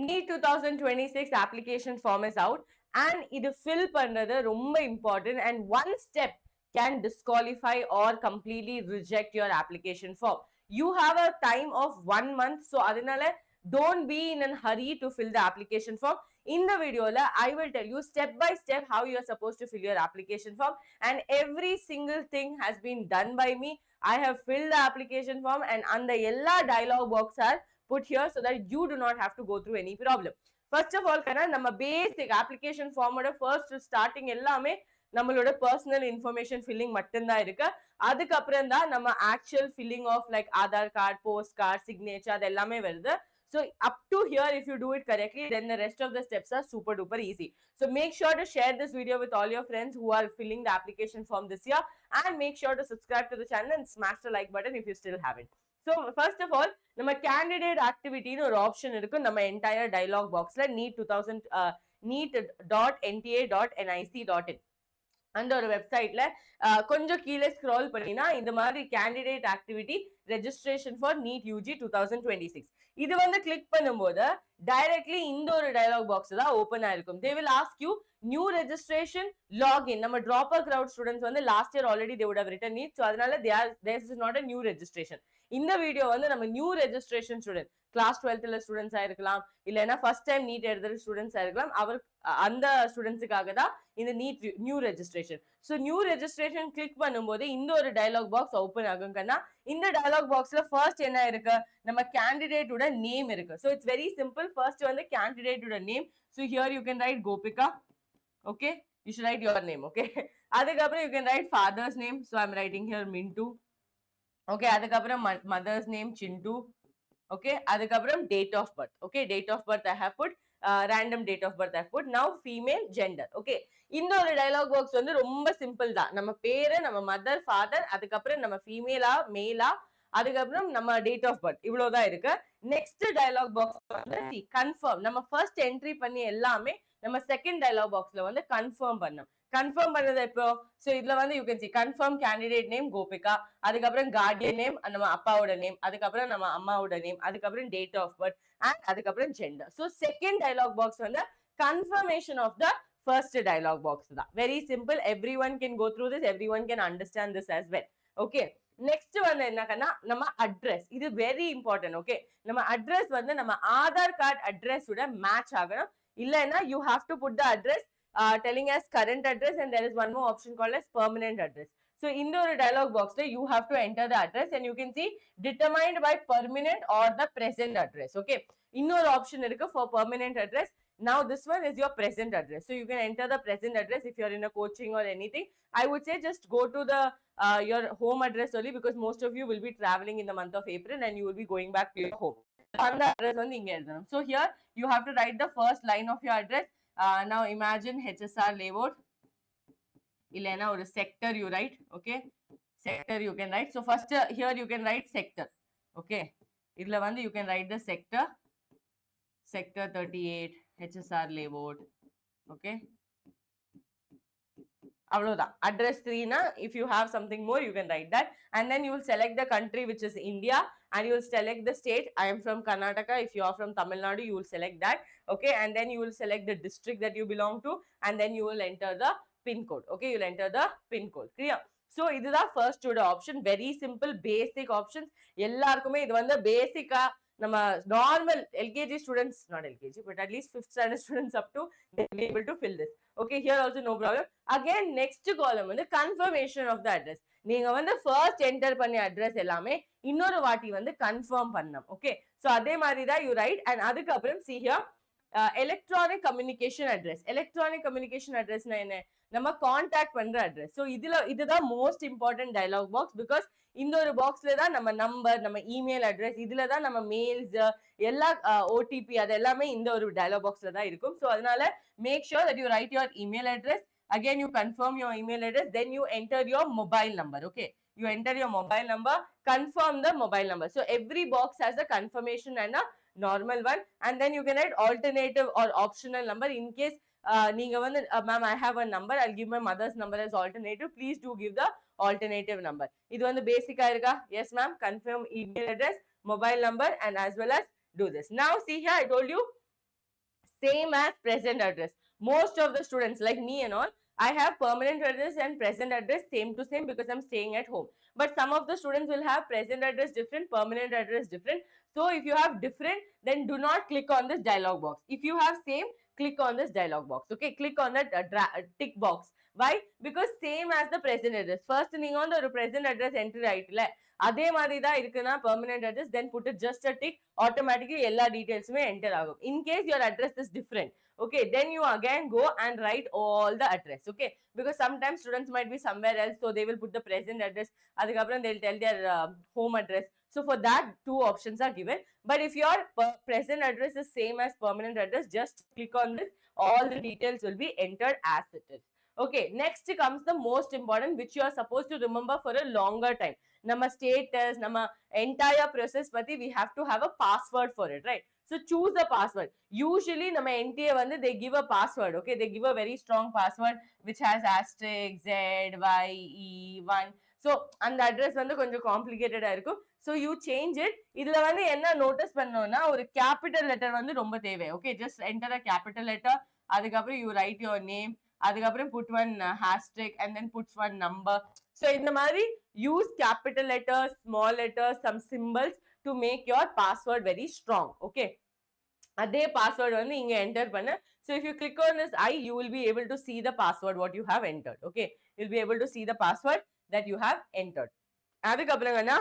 NEET 2026 application form is out and இது fill பண்றது ரொம்ப important and one step can disqualify or completely reject your application form. You have a time of 1 month, so அதனால don't be in a hurry to fill the application form. In the video I will tell you step by step how you are supposed to fill your application form, and every single thing has been done by me. I have filled the application form and அந்த எல்லா dialog box are put here so that you do not have to go through any problem. First of all நம்ம basic application form ஓட first starting எல்லாமே நம்மளோட personal information filling மட்டும்தான் இருக்கு. அதுக்கப்புறம் தான் நம்ம actual filling of like Aadhaar card, post card, signature அது எல்லாமே வருது. So up to here, if you do it correctly, then the rest of the steps are super duper easy. So make sure to share this video with all your friends who are filling the application form this year, and make sure to subscribe to the channel and smash the like button if you still haven't. So first of all, நம்ம candidate activity னு ஒரு option இருக்கு நம்ம entire dialog boxல neet.nta.nic.in அந்த ஒரு வெப்சைட்ல கொஞ்சம் கீழே ஸ்க்ரால் பண்ணினா இந்த மாதிரி candidate activity registration for NEET UG 2026 இது வந்து கிளிக் பண்ணும்போது டைரக்ட்லி இந்த ஒரு டயலாக் பாக்ஸ் தான் ஓபன் ஆயிருக்கும். They will ask you new registration login. நம்ம ட்ராப்பர் கிரவுட் ஸ்டூடெண்ட்ஸ் வந்து last year already they would have written NEET, so அதனால this is not a new registration. இந்த வீடியோ வந்து நம்ம new registration student class 12th ஸ்டூடெண்ட்ஸா இருக்கலாம், இல்லைன்னா first time NEET எழுதுற ஸ்டூடெண்ட்ஸா இருக்கலாம், அவர் அந்த ஸ்டூடெண்ட்ஸுக்காக தான் இந்த NEET new registration. So new registration click பண்ணும்போது இந்த ஒரு டயலாக் பாக்ஸ் ஓப்பன் ஆகும். கண்ணா இந்த டயலாக் பாக்ஸ்ல ஃபர்ஸ்ட் என்ன இருக்கு, நம்ம கேண்டிடேட்டோட நேம் இருக்கு. So it's very simple. First வந்து கேண்டிடேட்டோட name. So here you can write Gopika. Okay, you should write your name. Okay, அதுக்கப்புறம் you can write father's name. So I am writing here Mintu. Okay, அதுக்கப்புறம் mother's name Chintu. Okay, அதுக்கப்புறம் date of birth. Okay, date of birth I have put, random date of birth I have put. Now female, gender. Okay, இந்த ஒரு dialog box வந்து ரொம்ப simple தான். நம்ம பேரு, நம்ம மதர், ஃபாதர், அதுக்கப்புறம் நம்ம ஃபீமேலா மேலா, அதுக்கப்புறம் நம்ம டேட் ஆஃப் பர்த், இவ்வளவுதான் இருக்கு. நெக்ஸ்ட் டயலாக் பாக்ஸ் வந்து கன்ஃபார்ம். நம்ம ஃபர்ஸ்ட் என்ட்ரி பண்ணி எல்லாமே நம்ம செகண்ட் டயலாக் பாக்ஸ்ல வந்து கன்ஃபார்ம் பண்ணோம். கன்ஃபார்ம் பண்ணது எப்போ, ஸோ இதுல வந்து you can see confirm candidate name Gopika, அதுக்கப்புறம் கார்டியன் நேம் நம்ம அப்பாவோட நேம், அதுக்கப்புறம் நம்ம அம்மாவோட நேம், அதுக்கப்புறம் டேட் ஆஃப் பர்த் அண்ட் அதுக்கப்புறம் gender. So second dialog box வந்து confirmation of the first dialog box தான். Very simple. Everyone can go through this, everyone can understand this as well. Okay, next வந்து என்னன்னா நம்ம address. இது very important. Okay, நம்ம address வந்து நம்ம Aadhaar card address உட மேட்ச் ஆகணும். இல்லைன்னா you have to put the address telling us current address, and there is one more option called as permanent address. So in the dialog box you have to enter the address, and you can see determined by permanent or the present address. Okay, இன்னொரு option இருக்கு for permanent address. Now this one is your present address, so you can enter the present address. If you are in a coaching or anything, I would say just go to the your home address only, because most of you will be traveling in the month of April and you will be going back to your home. அந்த address வந்து இங்க எழுதணும். So here you have to write the first line of your address. Now imagine HSR layout, illena or sector you write. Okay, sector you can write. So first here you can write sector. Okay, idla vandu you can write the sector 38 HSR layout. Okay, avloda address 3 na. If you have something more you can write that, and then you will select the country, which is India, and you will select the state. I am from Karnataka. If you are from Tamil Nadu, you will select that. Okay, and then you will select the district that you belong to, and then you will enter the pin code. Okay, you will enter the pin code. Clear? So this is the first option. Very simple, basic options. எல்லாருக்குமே இது வந்து பேசிக்கா நம்ம normal LKG students, not LKG, but at least 5th standard students up to, they will be able to fill this. Okay, here also no problem. Again, next column வந்து confirmation of the address. நீங்க வந்து first enter பண்ணி address எல்லாமே இன்னொரு வாட்டி வந்து confirm பண்ணணும். Okay, so அதே மாதிரி தான் you write, and அதுக்கப்புறம் see here electronic communication address. Electronic communication address na என்ன, நம்ம கான்டாக்ட் பண்ற அட்ரஸ். ஸோ இதுதான் most important dialog box, because இந்த ஒரு பாக்ஸ்ல தான் நம்ம நம்பர், நம்ம இமெயில் அட்ரஸ், இதுல தான் நம்ம மெயில்ஸ், எல்லா ஓடிபி அது எல்லாமே இந்த ஒரு டயலாக் பாக்ஸ்ல தான் இருக்கும். ஸோ அதனால make sure that you write your email address. Again, you confirm your email address, then you enter your mobile number. Okay, you enter your mobile number, confirm the mobile number. So every box has a confirmation and a normal one, and then you can write alternative or optional number in case நீங்க வந்து ma'am I have a number, I'll give my mother's number as alternative, please do give the alternative number. இது வந்து பேசிக்கா இருக்கா? Yes ma'am, confirm email address, mobile number, and as well as do this. Now see here, I told you same as present address. Most of the students like me and all, I have permanent address and present address same to same because I'm staying at home. But some of the students will have present address different, permanent address different. So if you have different, then do not click on this dialog box. If you have same, click on this dialog box. Okay, click on that tick box. Why? Because same as the present address. First நீங்க வந்து ஒரு present address enter ஆயிட்டுல, அதே மாதிரி தான் இருக்குன்னா permanent address, then put it just a tick, automatically எல்லா detailsமே enter ஆகும். In case your address is different, okay, then you again go and write all the address. Okay, because sometimes students might be somewhere else, so they will put the present address, அதுக்கப்புறம் they'll tell their home address. So for that, two options are given. But if your present address is same as permanent address, just click on this, all the details will be entered as it is. Okay, next comes the most important, which you are supposed to remember for a longer time. Nama status, nama entire process pati, we have to have a password for it, right? So choose the password. Usually nama NTA vande they give a password. Okay, they give a very strong password which has asterisk ZYE1. So and the address வந்து கொஞ்சம் காம்ப்ளிகேட்டடா இருக்கும். So you change it. இதுல வந்து என்ன notice பண்ணணும்னா ஒரு capital letter வந்து ரொம்ப தேவை. Okay, just enter a capital letter. அதுக்கப்புறம் you write your name. அதுக்கப்புறம் put one hashtag and then put one number. So இந்த மாதிரி use capital letters, small letters, some symbols to make your password very strong. Okay, அதே password வந்து இங்க enter பண்ணு. So if you click on this I, you will be able to see the password what you have entered. Okay, you'll be able to see the password that you have entered. அதுக்கப்புறம் என்ன,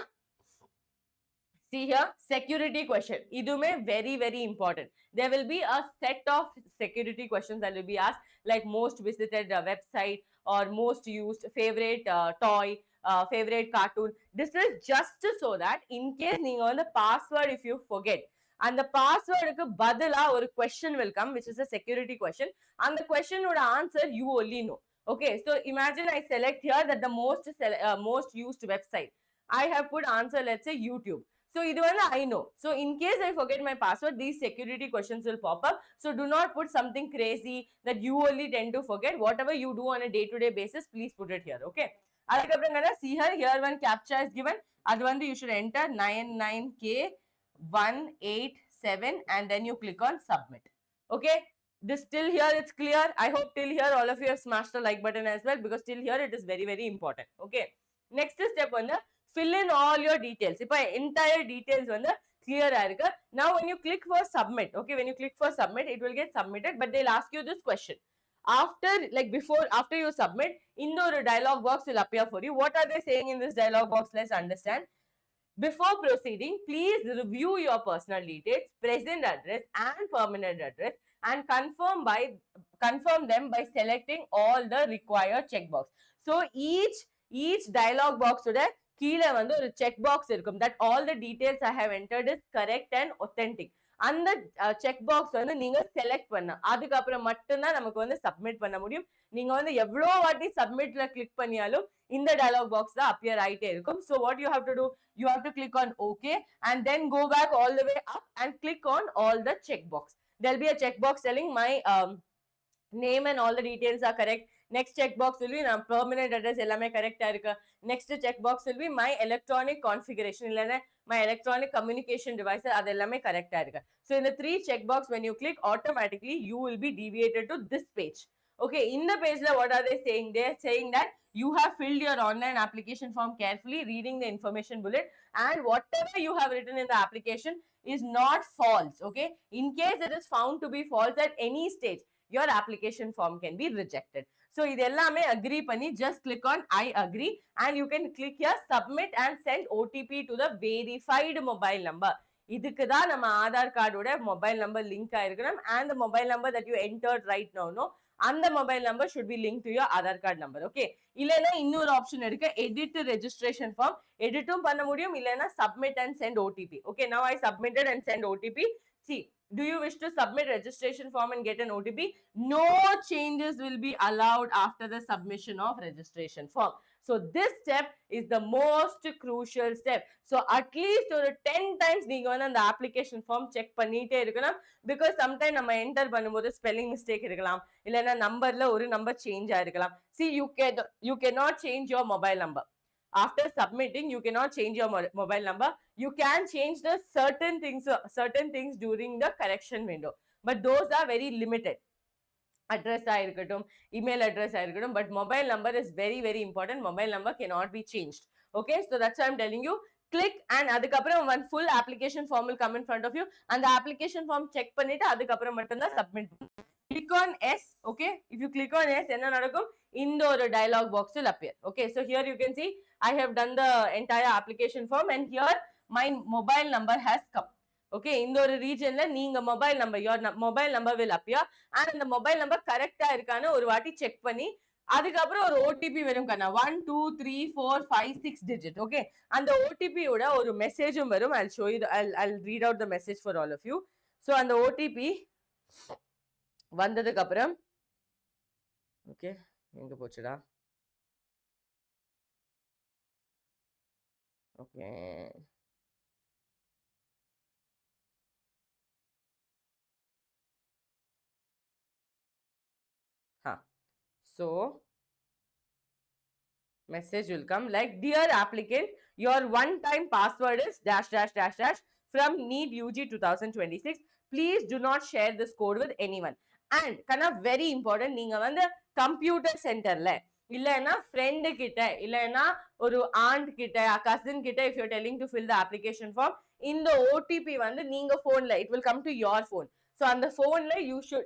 see here, security question. Idume very, very important. There will be a set of security questions that will be asked, like most visited website or most used, favorite toy, favorite cartoon. This is just so that in case you on the password, if you forget, and the password badala or question will come, which is a security question, and the question would answer you only know. Okay, so imagine I select here that the most used website. I have put answer, let's say YouTube. So இது வந்து I know. So in case I forget my password, these security questions will pop up. So do not put something crazy that you only tend to forget. Whatever you do on a day-to-day basis, please put it here. Okay. அதுக்கப்புறம் என்ன, see here one captcha is given. அது வந்து you should enter 99K187 and then you click on submit. Okay. This till here it's clear. I hope till here all of you have smashed the like button as well, because till here it is very, very important. Okay. Next step வந்து fill in all your details. If entire details வந்து clear ஆயிருக்கு. Now when you click for submit, okay, when you click for submit, it will get submitted, but they'll ask you this question. After you submit, இன்னொரு dialog box will appear for you. What are they saying in this dialog box? Let's understand. Before proceeding, please review your personal details, present address and permanent address, and confirm them by selecting all the required checkbox. So each dialog box உட கீழே வந்து ஒரு check box இருக்கும், that all the details I have entered is correct and authentic. அந்த check box வந்து நீங்க select பண்ண அதுக்கப்புறம் மட்டும்தான் நமக்கு வந்து சப்மிட் பண்ண முடியும். நீங்க வந்து எவ்வளோ வாட்டி சப்மிட்ல கிளிக் பண்ணியாலும் இந்த டயலாக் பாக்ஸ் தான் அப்பியர் ஆயிட்டே இருக்கும். So what you have to do, you have to click on OK and then go back all the way up and click on all the check box. There'll be a check box telling my name and all the details are correct. Next checkbox will be permanent address ellame correct irukku. Next checkbox will be my electronic configuration illana my electronic communication device adu ellame correct irukku. So in the three checkbox, when you click, automatically you will be deviated to this page. Okay, in the page la what are they saying? They are saying that you have filled your online application form carefully, reading the information bullet, and whatever you have written in the application is not false. Okay, in case it is found to be false at any stage, your application form can be rejected. So இது எல்லாமே agree பண்ணி just click on I agree and you can click here submit and send OTP to the verified mobile number. இதுக்கு தான் நம்ம ஆதார் கார்டோட mobile number link ஆயிருக்கணும், and the mobile number that you entered right now, no, அந்த mobile number should be linked to your Aadhaar card number. Okay, இல்லைன்னா இன்னொரு option இருக்கு, edit registration form. எடிட்டும் பண்ண முடியும், இல்லைன்னா submit and send OTP. Okay, now I submitted and send OTP. See, do you wish to submit registration form and get an OTP? No changes will be allowed after the submission of registration form. So this step is the most crucial step. So at least ஒரு 10 times நீங்க வந்து அந்த application form check பண்ணிட்டே இருக்கணும், because sometime நம்ம enter பண்ணும்போது spelling mistake இருக்கலாம், இல்லைன்னா நம்பர்ல ஒரு நம்பர் சேஞ்ச் ஆயிருக்கலாம். See, you cannot change your mobile number. After submitting, you cannot change your mobile number. You can change the certain things during the correction window. but those are very limited. Address ஆயிருக்கட்டும், email address ஆயிருக்கட்டும், but mobile number is very very important. Mobile number cannot be changed. Okay, so that's why I'm telling you, click and அதுக்கப்புறம் one full application form will come in front of you. And the application form check பண்ணிட்டு அதுக்கப்புறம் மட்டும்தான் submit. Click on S. Okay, if you click on S, என்ன நடக்கும்? இந்த ஒரு dialog box will appear. Okay, so here you can see I have done the entire application form and here my mobile number has come. Okay, இந்த ஒரு ரீஜன்ல நீங்க mobile number, your mobile number will appear and அந்த mobile number கரெக்டா இருக்கான்னு ஒரு வாட்டி check பண்ணி அதுக்கப்புறம் ஒரு ஓடிபி வரும் கண்ணா, 1 2 3 4 5 6 digit. ஓகே, அந்த ஓடிபியோட ஒரு மெசேஜும் வரும். I'll show you I'll read out the message for all of you. So அந்த ஓடிபி வந்ததுக்கு அப்புறம், ஓகே எங்க போச்சுடா, okay so message will come like, dear applicant, your one time password is dash dash dash dash from NEET UG 2026. Please do not share this code with anyone. And kana very important, நீங்க வந்து computer சென்டர்ல இல்லைன்னா friend கிட்ட இல்லைன்னா ஒரு and கிட்ட cousin கிட்ட if you're telling to fill the application form, இந்த ஓடிபி வந்து நீங்க போன்ல it will come to your phone. So on the phone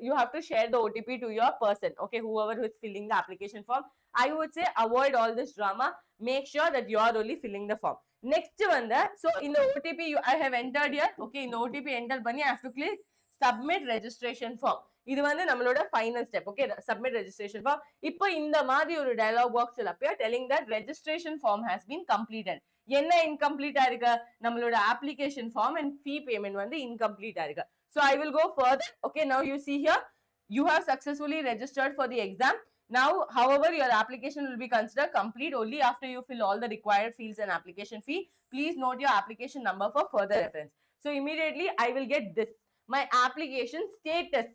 you have to share the OTP to your person. Okay, whoever who is filling the application form. I would say avoid all this drama. Make sure that you are only filling the form. Next one, so in the OTP I have entered here. Okay, in the OTP enter bunny, I have to click submit registration form. இது வந்து நம்மளோட final step. Okay, submit registration form. இப்போ இந்த மாதிரி ஒரு dialog box appear telling that registration form has been completed. என்ன இன்கம்ப்ளீட்டா இருக்கு? நம்மளோட application form and fee payment வந்து இன்கம்ப்ளீட்டா இருக்கு. So I will go further. Okay, now you see here, you have successfully registered for the exam. Now, however, your application will be considered complete only after you fill all the required fields and application fee. Please note your application number for further reference. So immediately I will get this, my application status.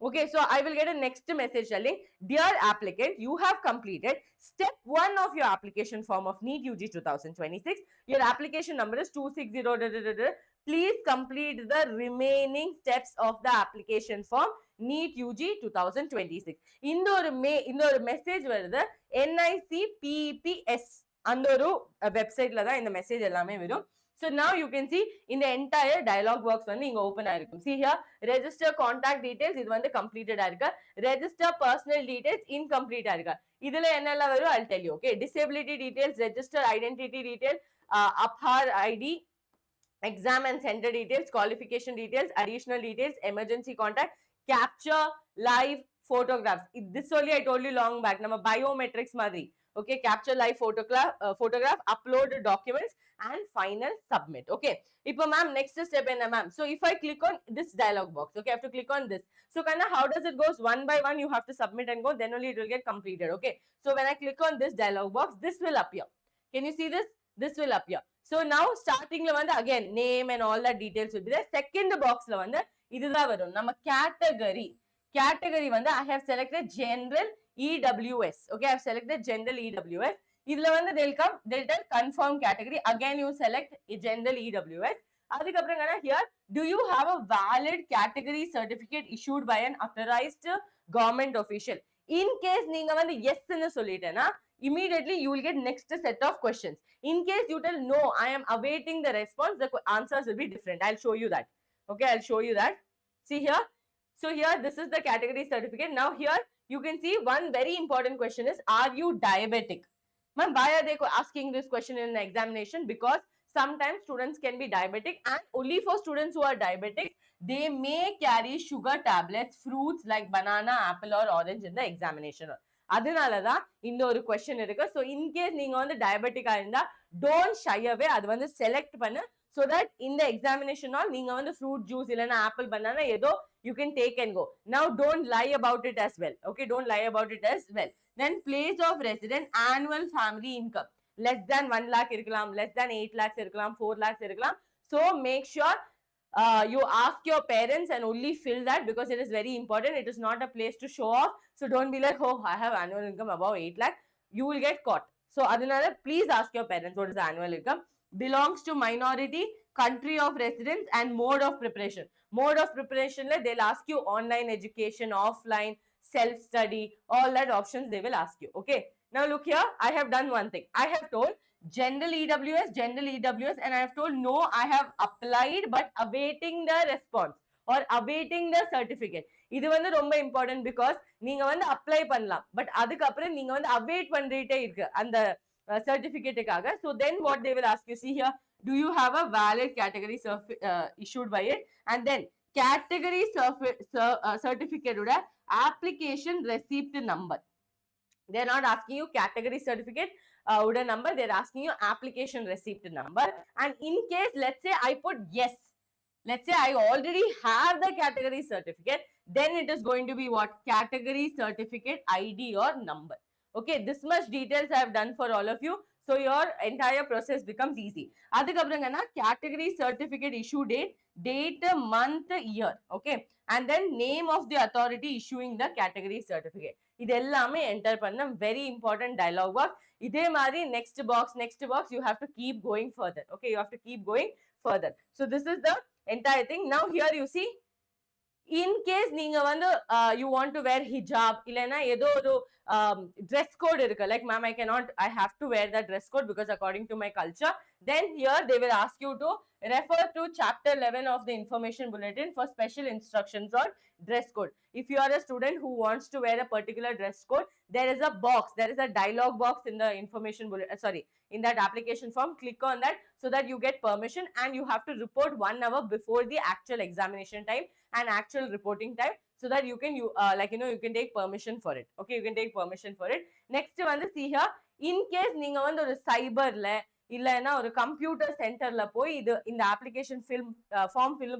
Okay, so I will get a next message telling, dear applicant, you have completed step 1 of your application form of NEET UG 2026. Your application number is 260. Please complete the remaining steps of the application form NEET UG 2026. இந்த ஒரு message வருது, NICPPS அந்த ஒரு வெப்சைட்ல தான் இந்த message எல்லாமே வரும். So now you can see in the entire dialog box வந்து இங்க ஓபன் ஆயிருக்கும். See here, register contact details, இது வந்து completed ஆயிருக்கு. Register personal details incomplete ஆயிருக்கு. இதுல என்னெல்லாம் வரும் I'll tell you. Okay, disability details, register identity detail, Aadhaar ID, exam and center details, qualification details, additional details, emergency contact, capture, live, photographs. This only I told you long back. Nama biometrics madri. Okay, capture live photograph, upload documents and final submit. Okay, ipo ma'am next step enna ma'am. So if I click on this dialog box, okay, I have to click on this. So kind of how does it goes? One by one you have to submit and go, then only it will get completed. Okay, so when I click on this dialog box, this will appear. Can you see this? This will appear. So now starting la vanda again name and all that details will be there. Second box la vanda idudha varum nama category vanda I have selected general EWS. Okay, I have selected general EWS. இதுல வந்து they'll tell confirm category. Again you select general EWS. அதுக்கப்புறம் here, do you have a valid category certificate issued by an authorized government official? In case நீங்க வந்து yes ன்னு சொல்லிட்டேனா immediately you will get next set of questions. In case you tell no, I am awaiting the response, the answers will be different. I'll show you that. Okay, I'll show you that. See here. So here, this is the category certificate. Now here, you can see one very important question is, are you diabetic? Ma'am, why are they asking this question in an examination? Because sometimes students can be diabetic, and only for students who are diabetic, they may carry sugar tablets, fruits like banana, apple or orange in the examination. அதனாலதான் இந்த ஒரு question இருக்கு. So in case நீங்க வந்து டயபெட்டிக்கா இருந்தா don't shy அவே, அது வந்து select பண்ணு. So that in the examination all நீங்க வந்து fruit juice இல்லனா apple banana ஏதோ you can take and go. Now don't lie about it as well. Okay, don't lie about it as well. Then place of residence, annual family income less than 1 lakh irkalam, less than 8 lakhs irkalam, 4 lakhs irkalam. So make sure you ask your parents and only fill that, because it is very important. It is not a place to show off. So don't be like, oh, I have annual income above 8 lakh. You will get caught. So adinala please ask your parents what is the annual income. Belongs to minority, country of residence, and mode of preparation. Mode of preparation, they'll ask you online education, offline, self-study, all that options they will ask you. Okay. Now look here, I have done one thing. I have told general EWS, and I have told no, I have applied but awaiting the response or awaiting the certificate. இது வந்து ரொம்ப important because நீங்க வந்து apply பண்ணலாம், but அதுக்கு அப்புறம் நீங்க வந்து await பண்ணிட்டே இருக்கு அந்த certificate-க்காக. So then what they will ask you, see here, do you have a valid category issued by it? And then category certificate உட application receipt number. They're not asking you category certificate uda number, they're asking you application receipt number. And in case, let's say I put yes, let's say I already have the category certificate, then it is going to be what? Category certificate ID or number. Okay, this much details I have done for all of you, so your entire process becomes easy. Adukapram category certificate issue date, month, year. Okay, and then name of the authority issuing the category certificate. இது எல்லாமே enter பண்ண very important dialog box. இதே மாதிரி next box, you have to keep going further. Okay, you have to keep going further. So this is the entire thing. Now here you see, in case நீங்க வந்து you want to wear hijab, இல்லனா ஏதோ ஒரு dress code இருக்கு, like ma'am I have to wear that dress code because according to my culture, then here they will ask you to refer to chapter 11 of the information bulletin for special instructions on dress code. If you are a student who wants to wear a particular dress code, there is a box, there is a dialog box in the information bulletin, in that application form. Click on that so that you get permission, and you have to report 1 hour before the actual examination time and actual reporting time, so that you can you can take permission for it. Okay, you can take permission for it. Next one, see here, in case நீங்க வந்து ஒரு சைபர்ல இல்லனா ஒரு computer சென்டர்ல போய் இந்த application form fill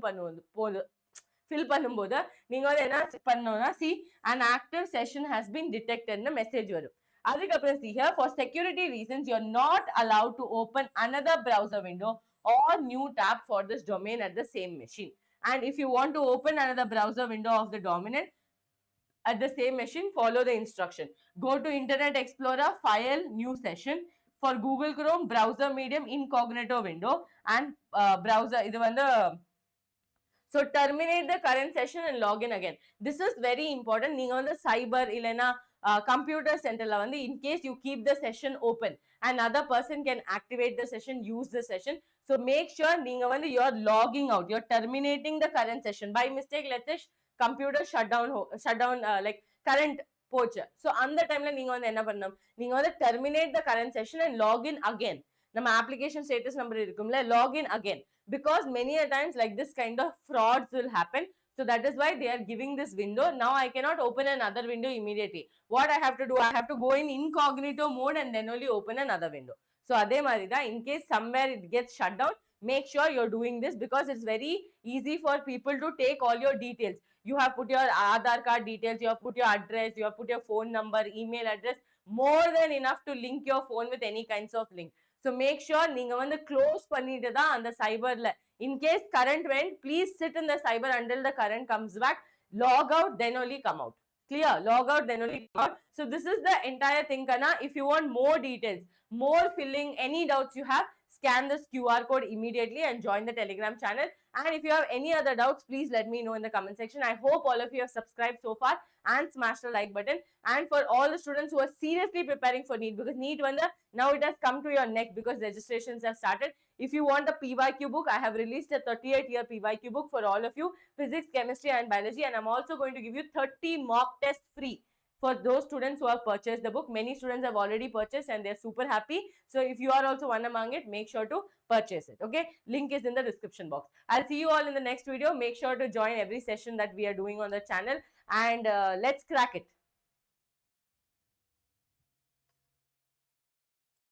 பண்ணும்போது நீங்க வந்து என்ன பண்ணனும்னா, see an active session has been detected ன்னு மெசேஜ் வரும். அதுக்கப்புறம் see here, for security reasons you are not allowed to open another browser window or new tab for this domain at the same machine. And if you want to open another browser window of the dominant at the same machine, follow the instruction. Go to Internet Explorer, file, new session. For Google Chrome, browser medium incognito window, and browser idu vandu, so terminate the current session and log in again. This is very important. Neenga vandu cyber illana computer center la vandu, in case you keep the session open, another person can activate the session, use the session. So make sure neenga vandu you are logging out, you are terminating the current session. By mistake, let's say computer shut down like current போச்சு. So அந்த டைம்ல நீங்க வந்து என்ன பண்ணணும், நீங்க வந்து terminate the current session and log in again. நம்ம application status number இருக்கும்ல, log in again, because many a times like this kind of frauds will happen. So that is why they are giving this window. Now I cannot open another window immediately. What I have to do, I have to go in incognito mode and then only open another window. So அதே மாதிரி தான், in case somewhere it gets shut down, make sure you're doing this, because it's very easy for people to take all your details. You have put your Aadhaar card details, you have put your address, you have put your phone number, email address, more than enough to link your phone with any kinds of link. So make sure நீங்க வந்து close பண்ணிட்டு தான் அந்த சைபர்ல, in case current went, please sit in the cyber until the current comes back, log out, then only come out. Clear? Log out, then only come out. So this is the entire thing, Kana. If you want more details, more filling, any doubts you have, scan this QR code immediately and join the Telegram channel. And if you have any other doubts, please let me know in the comment section. I hope all of you have subscribed so far and smashed the like button. And for all the students who are seriously preparing for NEET, because NEET now it has come to your neck because registrations have started. If you want the PYQ book, I have released a 38-year PYQ book for all of you, physics, chemistry and biology. And I'm also going to give you 30 mock tests free for those students who have purchased the book. Many students have already purchased and they're super happy. So if you are also one among it, make sure to purchase it. Okay, link is in the description box. I'll see you all in the next video. Make sure to join every session that we are doing on the channel, and let's crack it.